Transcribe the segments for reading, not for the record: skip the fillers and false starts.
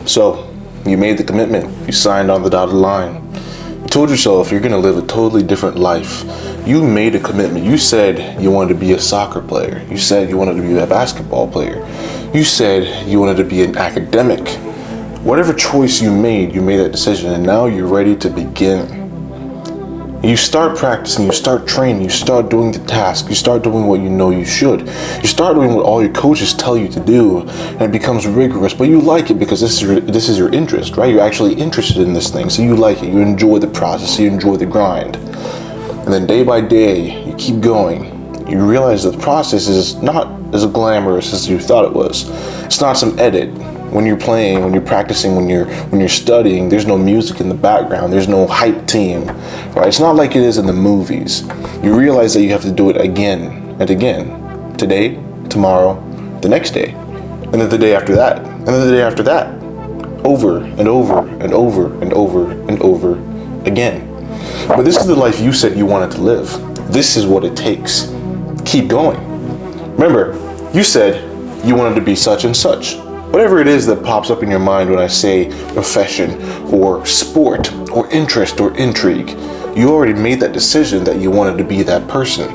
So, you made the commitment. You signed on the dotted line. You told yourself you're going to live a totally different life. You made a commitment. You said you wanted to be a soccer player. You said you wanted to be a basketball player. You said you wanted to be an academic. Whatever choice you made that decision, and now you're ready to begin. You start practicing, you start training, you start doing the task, you start doing what you know you should. You start doing what all your coaches tell you to do, and it becomes rigorous, but you like it because this is your interest, right? You're actually interested in this thing, so you like it. You enjoy the process, you enjoy the grind. And then day by day, you keep going. You realize that the process is not as glamorous as you thought it was. It's not some edit. When you're playing, when you're practicing, when you're studying, there's no music in the background. There's no hype team, right? It's not like it is in the movies. You realize that you have to do it again and again. Today, tomorrow, the next day, and then the day after that, and then the day after that. Over and over and over and over and over again. But this is the life you said you wanted to live. This is what it takes. Keep going. Remember, you said you wanted to be such and such. Whatever it is that pops up in your mind when I say profession or sport or interest or intrigue, you already made that decision that you wanted to be that person.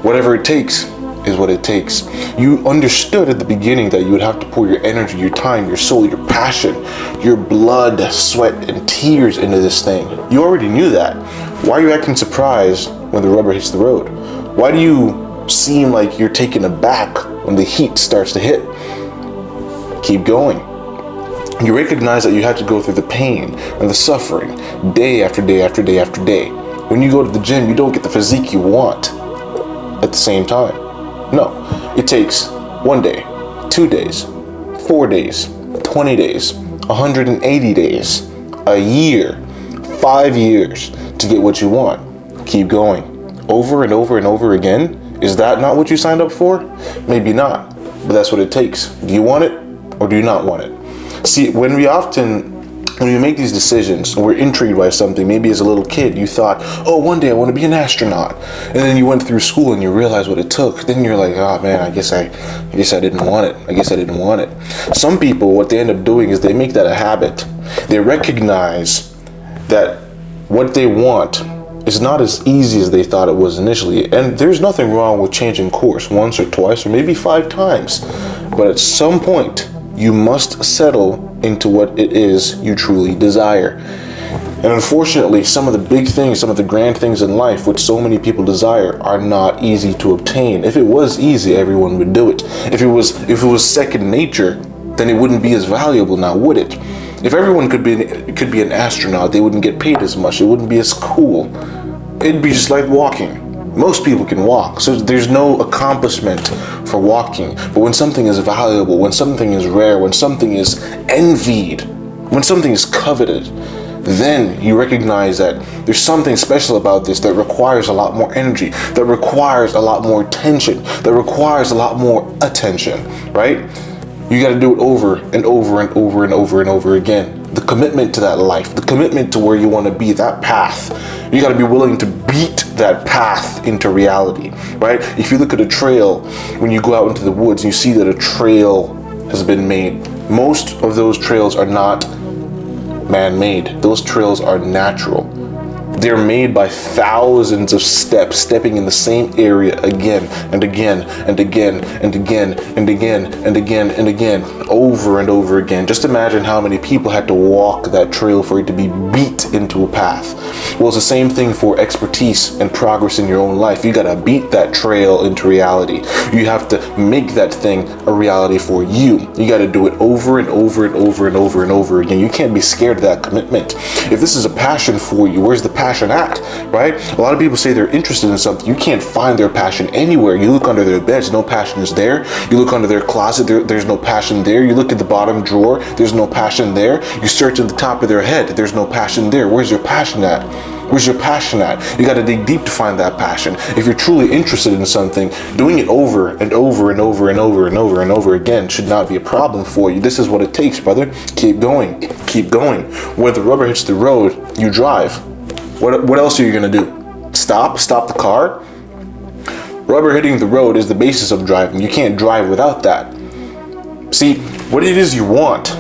Whatever it takes is what it takes. You understood at the beginning that you would have to pour your energy, your time, your soul, your passion, your blood, sweat, and tears into this thing. You already knew that. Why are you acting surprised when the rubber hits the road? Why do you seem like you're taken aback when the heat starts to hit? Keep going. You recognize that you have to go through the pain and the suffering day after day after day after day. When you go to the gym, you don't get the physique you want at the same time. No, it takes 1 day, 2 days, 4 days, 20 days, 180 days, a year, 5 years to get what you want. Keep going. Over and over and over again. Is that not what you signed up for? Maybe not, but that's what it takes. Do you want it? Or do you not want it? See, when we make these decisions and we're intrigued by something, maybe as a little kid you thought, oh, one day I want to be an astronaut, and then you went through school and you realized what it took. Then you're like, oh man, I guess I didn't want it. I guess I didn't want it. Some people, what they end up doing is they make that a habit. They recognize that what they want is not as easy as they thought it was initially, and there's nothing wrong with changing course once or twice or maybe 5 times, but at some point you must settle into what it is you truly desire. And unfortunately, some of the big things, some of the grand things in life which so many people desire are not easy to obtain. If it was easy, everyone would do it. If it was second nature, then it wouldn't be as valuable now, would it? If everyone could be an astronaut, they wouldn't get paid as much. It wouldn't be as cool. It'd be just like walking. Most people can walk, so there's no accomplishment for walking. But when something is valuable, when something is rare, when something is envied, when something is coveted, then you recognize that there's something special about this that requires a lot more energy, that requires a lot more attention, that requires a lot more attention, right? You got to do it over and over and over and over and over again. The commitment to that life, the commitment to where you want to be, that path. You got to be willing to beat that path into reality, right? If you look at a trail, when you go out into the woods, you see that a trail has been made. Most of those trails are not man-made. Those trails are natural. They're made by thousands of steps, stepping in the same area again and again and again and again and again and again and again, over and over again. Just imagine how many people had to walk that trail for it to be beat into a path. Well, it's the same thing for expertise and progress in your own life. You gotta beat that trail into reality. You have to make that thing a reality for you. You gotta do it over and over and over and over and over again. You can't be scared of that commitment. If this is a passion for you, where's the passion at, right? A lot of people say they're interested in something. You can't find their passion anywhere. You look under their beds, no passion is there. You look under their closet, there's no passion there. You look at the bottom drawer, there's no passion there. You search at the top of their head, there's no passion there. Where's your passion at? Where's your passion at? You got to dig deep to find that passion. If you're truly interested in something, doing it over and over and over and over and over and over again should not be a problem for you. This is what it takes, brother. Keep going. Keep going. Where the rubber hits the road, you drive. What else are you going to do? Stop the car? Rubber hitting the road is the basis of driving. You can't drive without that. See, what it is you want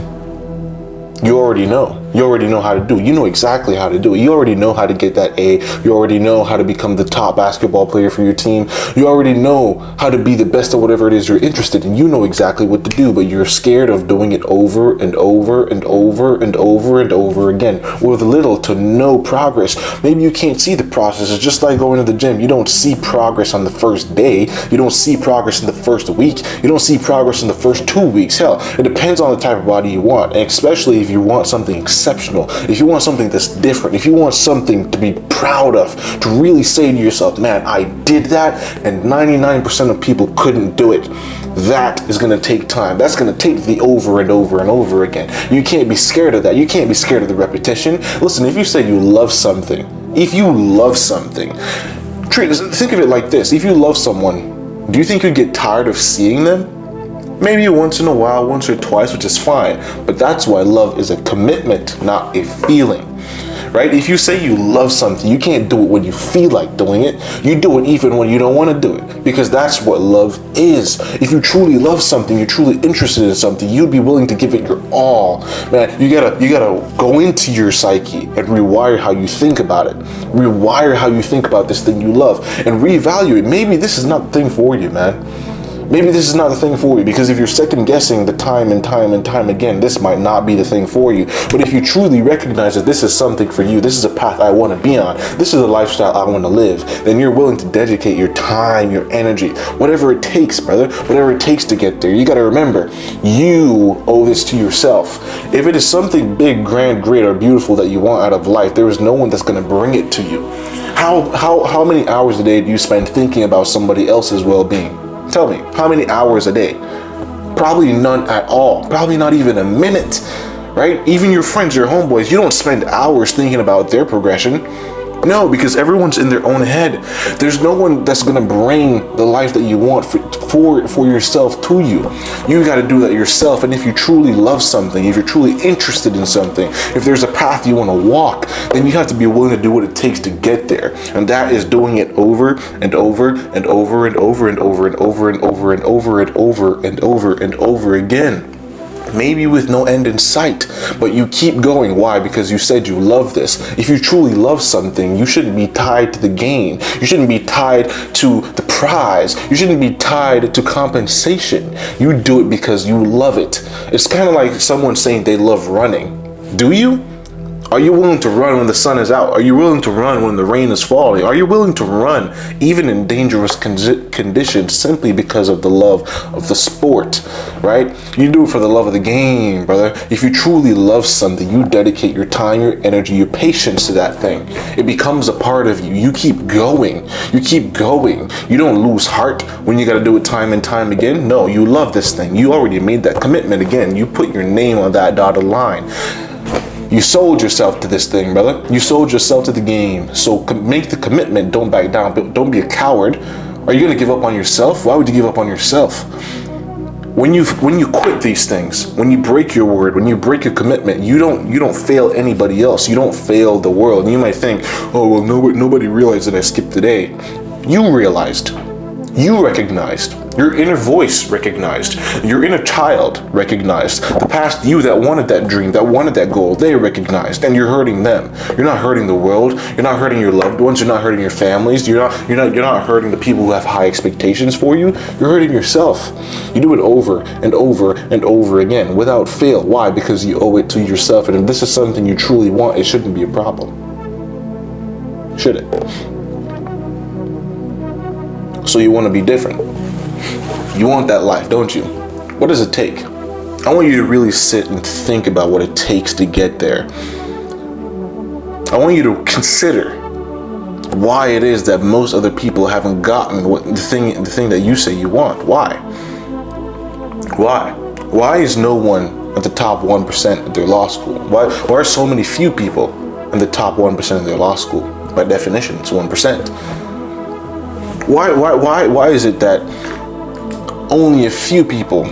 You already know. You already know how to do it. You know exactly how to do it. You already know how to get that A. You already know how to become the top basketball player for your team. You already know how to be the best at whatever it is you're interested in. You know exactly what to do, but you're scared of doing it over and over and over and over and over again with little to no progress. Maybe you can't see the process. It's just like going to the gym. You don't see progress on the first day. You don't see progress in the first week. You don't see progress in the first 2 weeks. Hell, it depends on the type of body you want, and especially if you want something exceptional, if you want something that's different, if you want something to be proud of, to really say to yourself, man, I did that and 99% of people couldn't do it. That is going to take time. That's going to take the over and over and over again. You can't be scared of that. You can't be scared of the repetition. Listen, if you say you love something, think of it like this. If you love someone, do you think you'd get tired of seeing them? Maybe once in a while, once or twice, which is fine. But that's why love is a commitment, not a feeling. Right? If you say you love something, you can't do it when you feel like doing it. You do it even when you don't want to do it, because that's what love is. If you truly love something, you're truly interested in something, you'd be willing to give it your all. Man, you gotta go into your psyche and rewire how you think about it. Rewire how you think about this thing you love and reevaluate. Maybe this is not the thing for you, man. Maybe this is not the thing for you, because if you're second guessing the time and time again, this might not be the thing for you. But if you truly recognize that this is something for you, this is a path I want to be on, this is a lifestyle I want to live, then you're willing to dedicate your time, your energy, whatever it takes, brother, whatever it takes to get there. You got to remember, you owe this to yourself. If it is something big, grand, great, or beautiful that you want out of life, there is no one that's going to bring it to you. How many hours a day do you spend thinking about somebody else's well-being? Tell me, how many hours a day? Probably none at all. Probably not even a minute, right? Even your friends, your homeboys, you don't spend hours thinking about their progression. No, because everyone's in their own head. There's no one that's gonna bring the life that you want for yourself to you. You gotta do that yourself. And if you truly love something, if you're truly interested in something, if there's a path you wanna walk, then you have to be willing to do what it takes to get there. And that is doing it over and over and over and over and over and over and over and over and over and over and over again. Maybe with no end in sight, but you keep going. Why? Because you said you love this. If you truly love something, you shouldn't be tied to the gain. You shouldn't be tied to the prize. You shouldn't be tied to compensation. You do it because you love it. It's kind of like someone saying they love running. Do you? Are you willing to run when the sun is out? Are you willing to run when the rain is falling? Are you willing to run even in dangerous conditions simply because of the love of the sport, right? You do it for the love of the game, brother. If you truly love something, you dedicate your time, your energy, your patience to that thing. It becomes a part of you. You keep going. You keep going. You don't lose heart when you got to do it time and time again. No, you love this thing. You already made that commitment again. You put your name on that dotted line. You sold yourself to this thing, brother. You sold yourself to the game. So make the commitment. Don't back down. Don't be a coward. Are you going to give up on yourself? Why would you give up on yourself? When you quit these things, when you break your word, when you break your commitment, you don't fail anybody else. You don't fail the world. And you might think, oh, well, nobody realized that I skipped today. You realized. You recognized. Your inner voice recognized. Your inner child recognized. The past you that wanted that dream, that wanted that goal, they recognized. And you're hurting them. You're not hurting the world. You're not hurting your loved ones. You're not hurting your families. You're not hurting the people who have high expectations for you. You're hurting yourself. You do it over and over and over again without fail. Why? Because you owe it to yourself. And if this is something you truly want, it shouldn't be a problem. Should it? So you want to be different. You want that life, don't you? What does it take? I want you to really sit and think about what it takes to get there. I want you to consider why it is that most other people haven't gotten the thing that you say you want. Why? Why is no one at the top 1% of their law school? Why are so many few people in the top 1% of their law school? By definition, it's 1%. Why is it that only a few people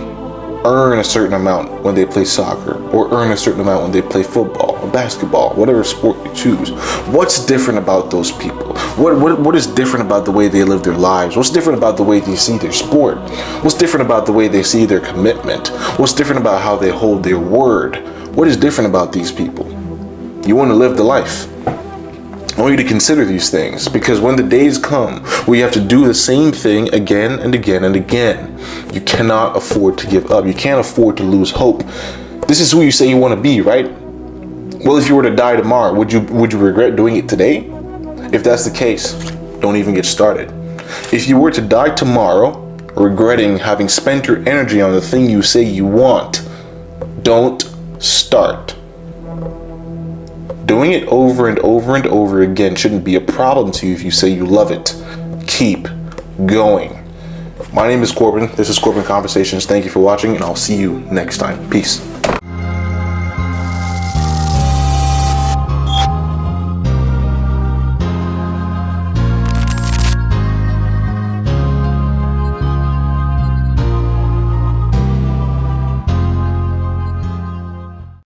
earn a certain amount when they play soccer, or earn a certain amount when they play football or basketball, whatever sport you choose? What's different about those people? What is different about the way they live their lives? What's different about the way they see their sport? What's different about the way they see their commitment? What's different about how they hold their word? What is different about these people? You want to live the life. I want you to consider these things, because when the days come where you have to do the same thing again and again and again, you cannot afford to give up. You can't afford to lose hope. This is who you say you want to be, right? Well, if you were to die tomorrow, would you regret doing it today? If that's the case, don't even get started. If you were to die tomorrow, regretting having spent your energy on the thing you say you want, don't start. Doing it over and over and over again shouldn't be a problem to you if you say you love it. Keep going. My name is Corbin. This is Corbin Conversations. Thank you for watching, and I'll see you next time. Peace.